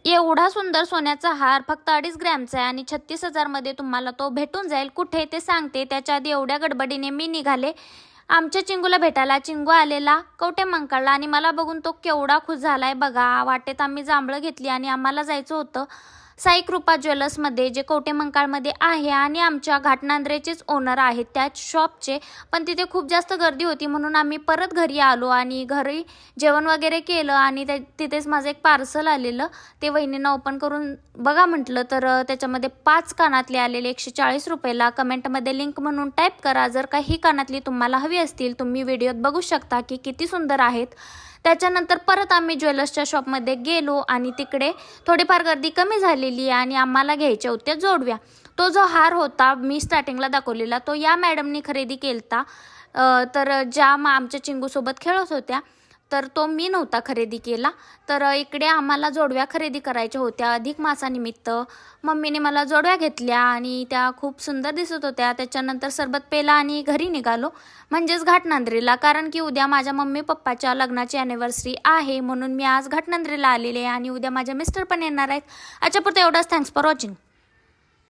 एवढा सुंदर सोन्याचा हार फक्त 2.5 ग्रॅमचा आहे आणि 36,000 मध्ये तुम्हाला तो भेटून जाईल. कुठे ते सांगते. त्याच्या आधी एवढ्या गडबडीने मी निघाले आमच्या चिंगूला भेटायला. चिंगू आलेला कवटेमंकाळला आणि मला बघून तो केवढा खुश झालाय बघा. वाटेत आम्ही जांभळं घेतली आणि आम्हाला जायचं होतं साई कृपा ज्वेलर्समध्ये, जे कवटेमंकाळमध्ये आहे आणि आमच्या घाटनांद्रेचेच ओनर आहेत त्या शॉपचे. पण तिथे खूप जास्त गर्दी होती म्हणून आम्ही परत घरी आलो आणि घरी जेवण वगैरे केलं आणि तिथेच माझं एक पार्सल आलेलं, ते वहिनींना ओपन करून बघा म्हटलं. तर त्याच्यामध्ये 5 कानातले आलेले 140 रुपयाला. कमेंटमध्ये लिंक म्हणून टाईप करा. जर का ही कानातली तुम्हाला हवी असतील तुम्ही व्हिडिओत बघू शकता की किती सुंदर आहेत. त्याच्यानंतर परत आम्ही ज्वेलर्सच्या शॉपमध्ये गेलो आणि तिकडे थोडीफार गर्दी कमी झालेली आणि आम्हाला घ्यायच्या होत्या जोडव्या. तो जो हार होता मी स्टार्टिंगला दाखवलेला तो या मॅडमनी खरेदी केलता. तर ज्या आमच्या चिंगूसोबत खेळत होत्या तर तो मी नव्हता खरेदी केला. तर इकडे आम्हाला जोडव्या खरेदी करायच्या होत्या अधिक मासानिमित्त. मम्मीने मला जोडव्या घेतल्या आणि त्या खूप सुंदर दिसत होत्या. त्याच्यानंतर सरबत पेला आणि घरी निघालो म्हणजेच घाटनांद्रीला. कारण की उद्या माझ्या मम्मी पप्पाच्या लग्नाची ॲनिव्हर्सरी आहे म्हणून मी आज घाटनांद्रीला आलेले आहे आणि उद्या माझे मिस्टर पण येणार आहेत. आजच्यापुरतं एवढंच. Thanks for watching.